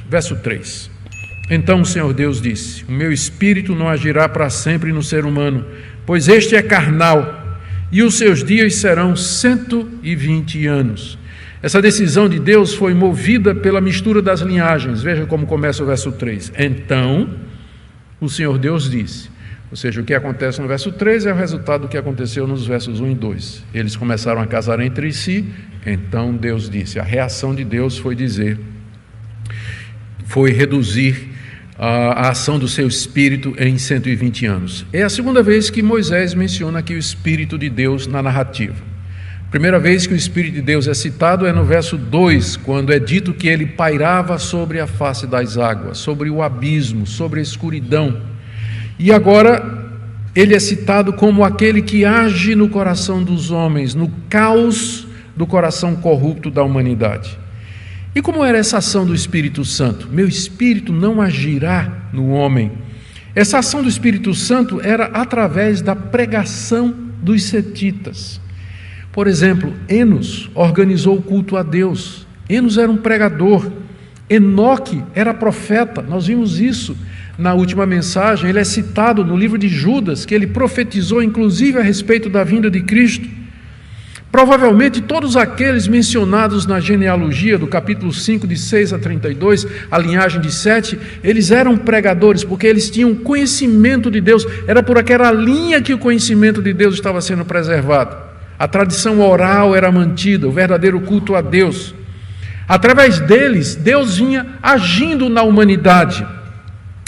Verso 3. Então o Senhor Deus disse: o meu espírito não agirá para sempre no ser humano, pois este é carnal, e os seus dias serão 120 anos. Essa decisão de Deus foi movida pela mistura das linhagens. Veja como começa o verso 3. Então o Senhor Deus disse. Ou seja, o que acontece no verso 3 é o resultado do que aconteceu nos versos 1 e 2. Eles começaram a casar entre si, então Deus disse. A reação de Deus foi reduzir a ação do seu espírito em 120 anos. É a segunda vez que Moisés menciona aqui o Espírito de Deus na narrativa. A primeira vez que o Espírito de Deus é citado é no verso 2, quando é dito que ele pairava sobre a face das águas, sobre o abismo, sobre a escuridão. E agora ele é citado como aquele que age no coração dos homens, no caos do coração corrupto da humanidade. E como era essa ação do Espírito Santo? Meu Espírito não agirá no homem. Essa ação do Espírito Santo era através da pregação dos setitas. Por exemplo, Enos organizou o culto a Deus. Enos era um pregador. Enoque era profeta. Nós vimos isso na última mensagem. Ele é citado no livro de Judas, que ele profetizou inclusive a respeito da vinda de Cristo. Provavelmente todos aqueles mencionados na genealogia do capítulo 5, de 6 a 32, a linhagem de Sete, eles eram pregadores, porque eles tinham conhecimento de Deus. Era por aquela linha que o conhecimento de Deus estava sendo preservado. A tradição oral era mantida, o verdadeiro culto a Deus. Através deles, Deus vinha agindo na humanidade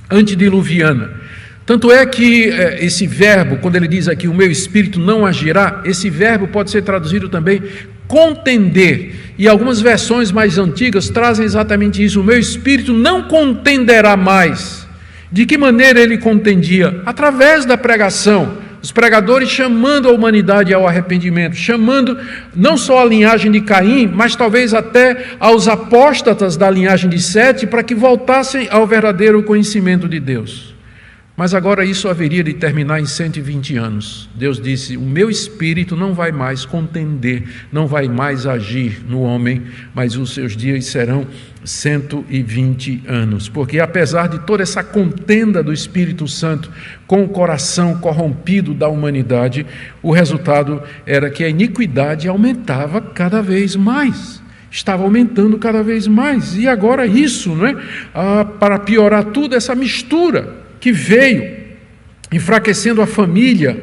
antediluviana. Tanto é que esse verbo, quando ele diz aqui, o meu espírito não agirá, esse verbo pode ser traduzido também contender. E algumas versões mais antigas trazem exatamente isso, o meu espírito não contenderá mais. De que maneira ele contendia? Através da pregação. Os pregadores chamando a humanidade ao arrependimento, chamando não só a linhagem de Caim, mas talvez até aos apóstatas da linhagem de Sete, para que voltassem ao verdadeiro conhecimento de Deus. Mas agora isso haveria de terminar em 120 anos. Deus disse, o meu espírito não vai mais contender, não vai mais agir no homem, mas os seus dias serão 120 anos. Porque apesar de toda essa contenda do Espírito Santo com o coração corrompido da humanidade, o resultado era que a iniquidade aumentava cada vez mais. Estava aumentando cada vez mais. E agora isso, não é? Para piorar tudo, essa mistura que veio enfraquecendo a família,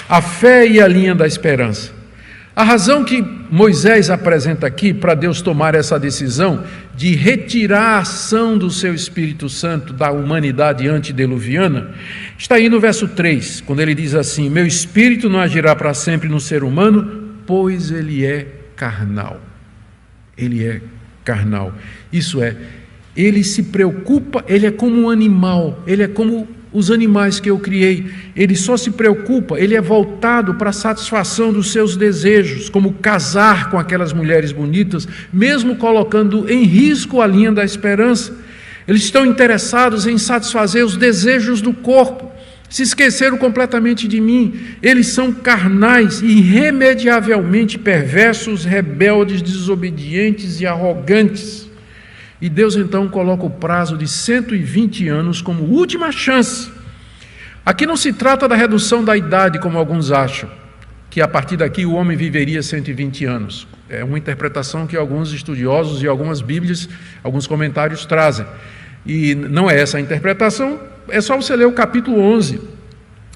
a fé e a linha da esperança. A razão que Moisés apresenta aqui para Deus tomar essa decisão de retirar a ação do seu Espírito Santo da humanidade antediluviana está aí no verso 3, quando ele diz assim, meu espírito não agirá para sempre no ser humano, pois ele é carnal. Ele é carnal. Isso é, ele se preocupa, ele é como um animal, ele é como os animais que eu criei, ele só se preocupa, ele é voltado para a satisfação dos seus desejos, como casar com aquelas mulheres bonitas, mesmo colocando em risco a linha da esperança. Eles estão interessados em satisfazer os desejos do corpo, se esqueceram completamente de mim. Eles são carnais, irremediavelmente perversos, rebeldes, desobedientes e arrogantes. E Deus então coloca o prazo de 120 anos como última chance. Aqui não se trata da redução da idade, como alguns acham, que a partir daqui o homem viveria 120 anos. É uma interpretação que alguns estudiosos e algumas bíblias, alguns comentários trazem. E não é essa a interpretação, é só você ler o capítulo 11,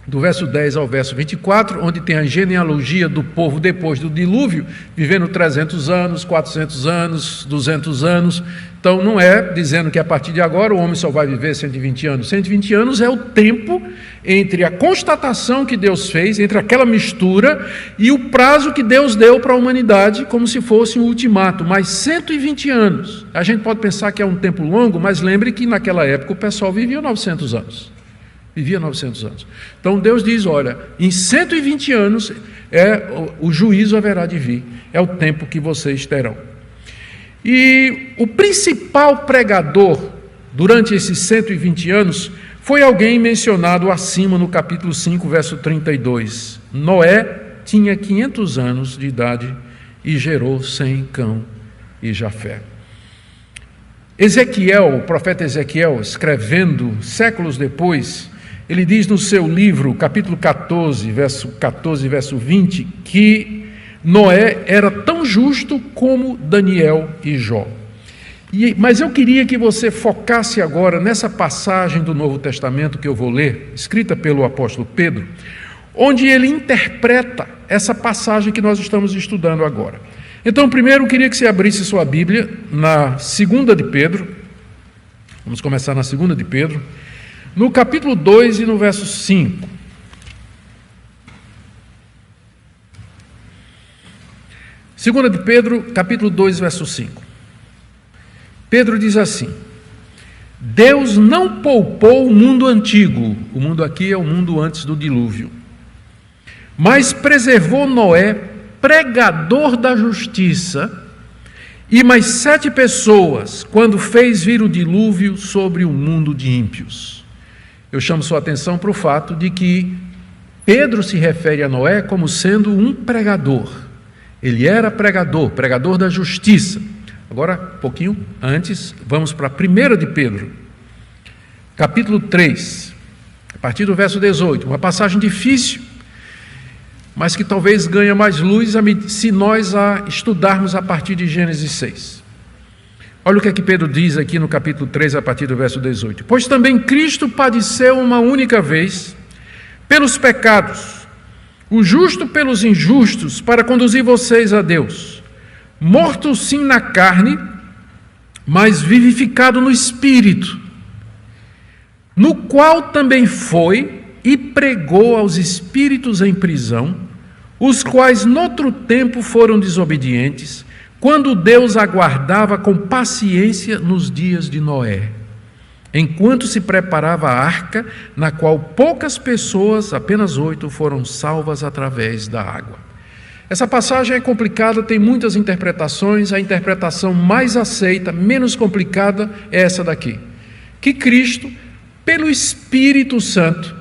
do verso 10 ao verso 24, onde tem a genealogia do povo depois do dilúvio, vivendo 300 anos, 400 anos, 200 anos. Então não é dizendo que a partir de agora o homem só vai viver 120 anos. 120 anos é o tempo entre a constatação que Deus fez, entre aquela mistura e o prazo que Deus deu para a humanidade, como se fosse um ultimato, mas 120 anos. A gente pode pensar que é um tempo longo, mas lembre que naquela época o pessoal vivia 900 anos. Vivia 900 anos. Então Deus diz, olha, em 120 anos o juízo haverá de vir, é o tempo que vocês terão. E o principal pregador durante esses 120 anos foi alguém mencionado acima no capítulo 5, verso 32. Noé tinha 500 anos de idade e gerou Sem, Cão e Jafé. Ezequiel, o profeta Ezequiel, escrevendo séculos depois, ele diz no seu livro, capítulo 14, verso 20, que Noé era tão justo como Daniel e Jó. Mas eu queria que você focasse agora nessa passagem do Novo Testamento que eu vou ler, escrita pelo apóstolo Pedro, onde ele interpreta essa passagem que nós estamos estudando agora. Então, primeiro, eu queria que você abrisse sua Bíblia na 2 de Pedro. Vamos começar na 2 de Pedro, no capítulo 2 e no verso 5. Segunda de Pedro, capítulo 2, verso 5. Pedro diz assim: Deus não poupou o mundo antigo, o mundo aqui é o mundo antes do dilúvio, mas preservou Noé, pregador da justiça, e mais 7 pessoas, quando fez vir o dilúvio sobre o mundo de ímpios. Eu chamo sua atenção para o fato de que Pedro se refere a Noé como sendo um pregador. Ele era pregador, pregador da justiça. Agora, um pouquinho antes, vamos para 1 de Pedro, capítulo 3, a partir do verso 18, uma passagem difícil, mas que talvez ganhe mais luz se nós a estudarmos a partir de Gênesis 6. Olha o que é que Pedro diz aqui no capítulo 3, a partir do verso 18. Pois também Cristo padeceu uma única vez pelos pecados, o justo pelos injustos, para conduzir vocês a Deus, morto sim na carne, mas vivificado no Espírito, no qual também foi e pregou aos espíritos em prisão, os quais noutro tempo foram desobedientes, quando Deus aguardava com paciência nos dias de Noé, enquanto se preparava a arca, na qual poucas pessoas, apenas 8, foram salvas através da água. Essa passagem é complicada, tem muitas interpretações. A interpretação mais aceita, menos complicada, é essa daqui: que Cristo, pelo Espírito Santo,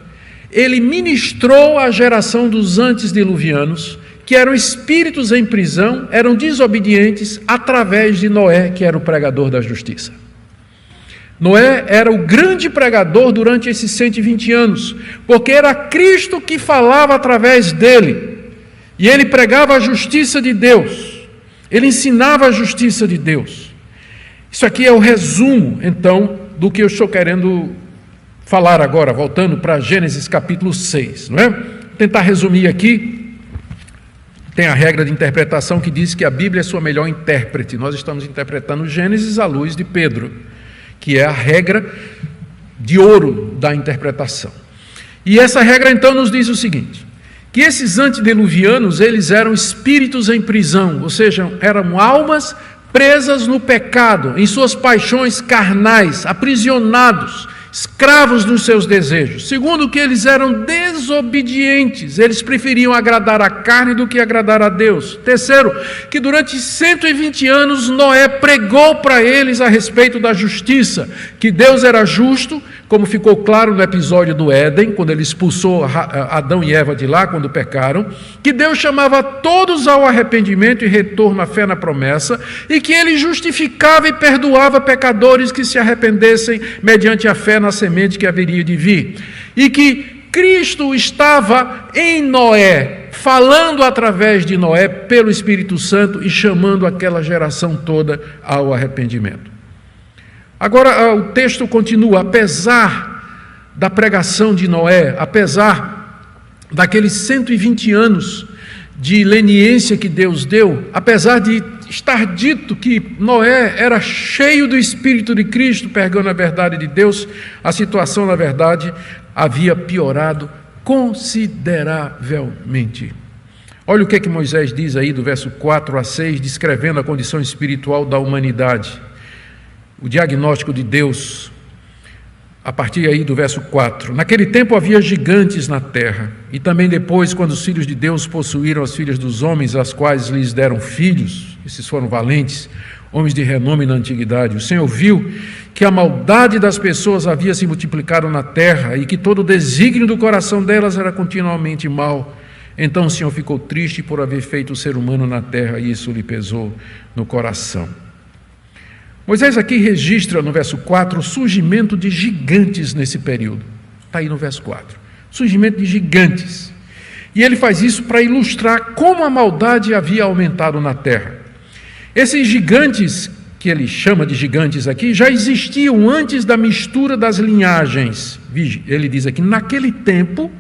ele ministrou à geração dos antediluvianos, que eram espíritos em prisão, eram desobedientes, através de Noé, que era o pregador da justiça. Noé era o grande pregador durante esses 120 anos, porque era Cristo que falava através dele. E ele pregava a justiça de Deus, ele ensinava a justiça de Deus. Isso aqui é o resumo, então, do que eu estou querendo falar agora, voltando para Gênesis capítulo 6, não é? Vou tentar resumir aqui. Tem a regra de interpretação que diz que a Bíblia é sua melhor intérprete. Nós estamos interpretando Gênesis à luz de Pedro, que é a regra de ouro da interpretação. E essa regra, então, nos diz o seguinte: que esses antediluvianos, eles eram espíritos em prisão, ou seja, eram almas presas no pecado, em suas paixões carnais, aprisionados, escravos dos seus desejos. Segundo, que eles eram desobedientes, eles preferiam agradar a carne do que agradar a Deus. Terceiro, que durante 120 anos Noé pregou para eles a respeito da justiça, que Deus era justo, como ficou claro no episódio do Éden, quando ele expulsou Adão e Eva de lá, quando pecaram, que Deus chamava todos ao arrependimento e retorno à fé na promessa, e que ele justificava e perdoava pecadores que se arrependessem mediante a fé na semente que haveria de vir, e que Cristo estava em Noé, falando através de Noé pelo Espírito Santo e chamando aquela geração toda ao arrependimento. Agora o texto continua: apesar da pregação de Noé, apesar daqueles 120 anos de leniência que Deus deu, apesar de estar dito que Noé era cheio do Espírito de Cristo, pregando a verdade de Deus, a situação, na verdade, havia piorado consideravelmente. Olha o que é que Moisés diz aí do verso 4 a 6, descrevendo a condição espiritual da humanidade. O diagnóstico de Deus, a partir aí do verso 4. Naquele tempo havia gigantes na terra, e também depois, quando os filhos de Deus possuíram as filhas dos homens, as quais lhes deram filhos, esses foram valentes, homens de renome na antiguidade. O Senhor viu que a maldade das pessoas havia se multiplicado na terra, e que todo o desígnio do coração delas era continuamente mau. Então o Senhor ficou triste por haver feito o ser humano na terra, e isso lhe pesou no coração. Moisés aqui registra no verso 4 o surgimento de gigantes nesse período. Está aí no verso 4. Surgimento de gigantes. E ele faz isso para ilustrar como a maldade havia aumentado na terra. Esses gigantes, que ele chama de gigantes aqui, já existiam antes da mistura das linhagens. Ele diz aqui, naquele tempo,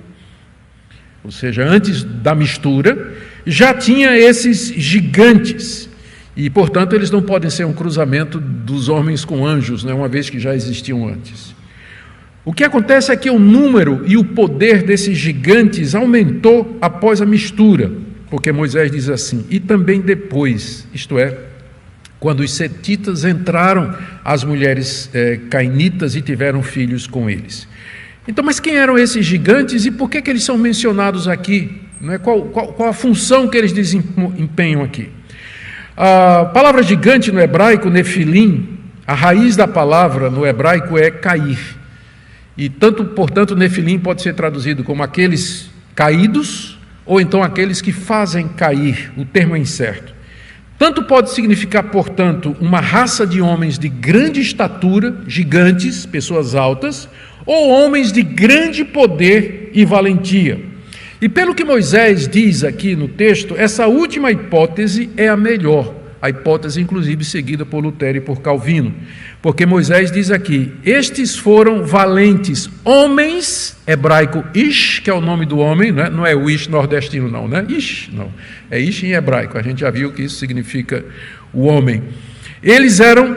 ou seja, antes da mistura, já tinha esses gigantes. E, portanto, eles não podem ser um cruzamento dos homens com anjos, né, uma vez que já existiam antes. O que acontece é que o número e o poder desses gigantes aumentou após a mistura, porque Moisés diz assim, e também depois, isto é, quando os setitas entraram as mulheres cainitas e tiveram filhos com eles. Então, mas quem eram esses gigantes e por que eles são mencionados aqui? Qual a função que eles desempenham aqui? A palavra gigante no hebraico, nefilim, a raiz da palavra no hebraico é cair. E portanto, nefilim pode ser traduzido como aqueles caídos ou então aqueles que fazem cair, o termo é incerto. Tanto pode significar, portanto, uma raça de homens de grande estatura, gigantes, pessoas altas, ou homens de grande poder e valentia. E pelo que Moisés diz aqui no texto, essa última hipótese é a melhor, a hipótese inclusive seguida por Lutero e por Calvino, porque Moisés diz aqui, estes foram valentes homens, hebraico Ish, que é o nome do homem, né? Não é o Ish nordestino não, né? Ish, não, é Ish em hebraico, a gente já viu que isso significa o homem. Eles eram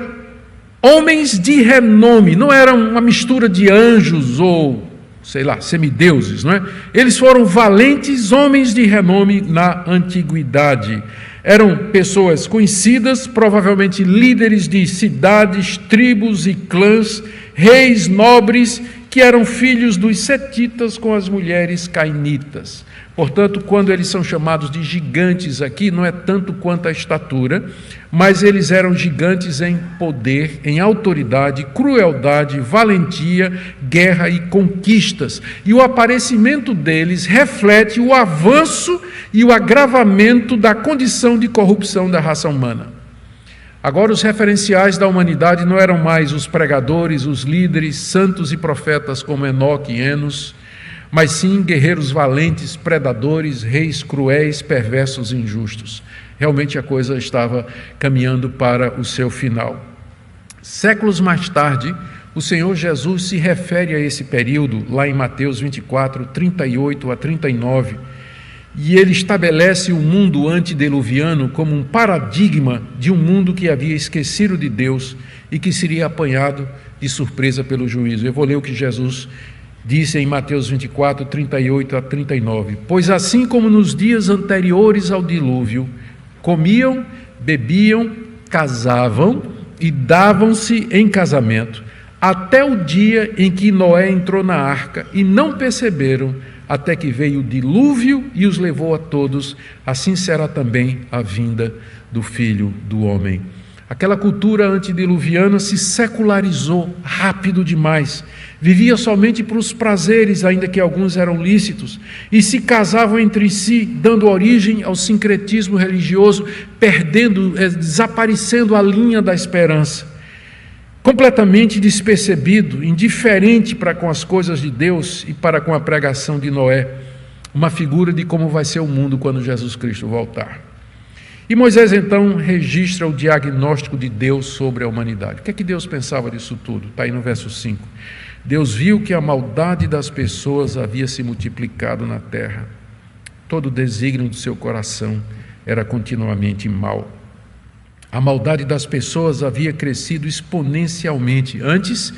homens de renome, não eram uma mistura de anjos ou sei lá, semideuses, não é? Eles foram valentes homens de renome na antiguidade. Eram pessoas conhecidas, provavelmente líderes de cidades, tribos e clãs, reis nobres, que eram filhos dos setitas com as mulheres cainitas. Portanto, quando eles são chamados de gigantes aqui, não é tanto quanto a estatura, mas eles eram gigantes em poder, em autoridade, crueldade, valentia, guerra e conquistas. E o aparecimento deles reflete o avanço e o agravamento da condição de corrupção da raça humana. Agora, os referenciais da humanidade não eram mais os pregadores, os líderes, santos e profetas como Enoque e Enos, mas sim guerreiros valentes, predadores, reis cruéis, perversos e injustos. Realmente a coisa estava caminhando para o seu final. Séculos mais tarde, o Senhor Jesus se refere a esse período, lá em Mateus 24, 38 a 39, e ele estabelece o mundo antediluviano como um paradigma de um mundo que havia esquecido de Deus e que seria apanhado de surpresa pelo juízo. Eu vou ler o que Jesus disse em Mateus 24, 38 a 39. Pois assim como nos dias anteriores ao dilúvio, comiam, bebiam, casavam e davam-se em casamento, até o dia em que Noé entrou na arca, e não perceberam, até que veio o dilúvio e os levou a todos, assim será também a vinda do Filho do Homem. Aquela cultura antediluviana se secularizou rápido demais, vivia somente para os prazeres, ainda que alguns eram lícitos, e se casavam entre si, dando origem ao sincretismo religioso, desaparecendo a linha da esperança. Completamente despercebido, indiferente para com as coisas de Deus e para com a pregação de Noé, uma figura de como vai ser o mundo quando Jesus Cristo voltar. E Moisés então registra o diagnóstico de Deus sobre a humanidade. O que é que Deus pensava disso tudo? Está aí no verso 5. Deus viu que a maldade das pessoas havia se multiplicado na terra. Todo o desígnio do seu coração era continuamente mau. A maldade das pessoas havia crescido exponencialmente. Antes,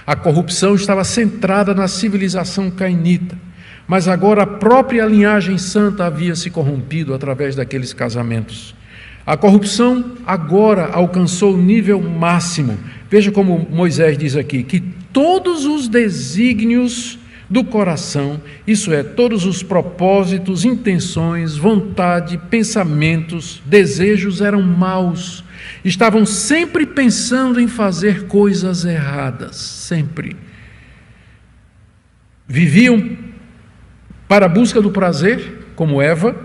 a corrupção estava centrada na civilização cainita, mas agora a própria linhagem santa havia se corrompido através daqueles casamentos. A corrupção agora alcançou o nível máximo. Veja como Moisés diz aqui, que todos os desígnios do coração, isso é, todos os propósitos, intenções, vontade, pensamentos, desejos eram maus. Estavam sempre pensando em fazer coisas erradas, sempre. Viviam para a busca do prazer, como Eva,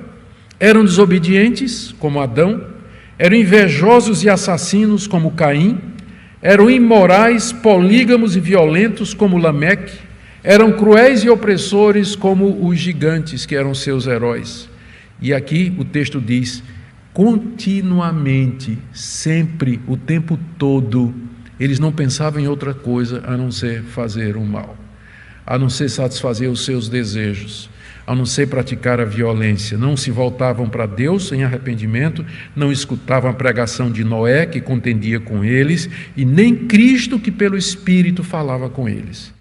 eram desobedientes, como Adão, eram invejosos e assassinos, como Caim, Eram imorais, polígamos e violentos como Lameque. Eram cruéis e opressores como os gigantes, que eram seus heróis. E aqui o texto diz: continuamente, sempre, o tempo todo, eles não pensavam em outra coisa a não ser fazer o mal, a não ser satisfazer os seus desejos, a não ser praticar a violência. Não se voltavam para Deus em arrependimento, não escutavam a pregação de Noé, que contendia com eles, e nem Cristo, que pelo Espírito falava com eles.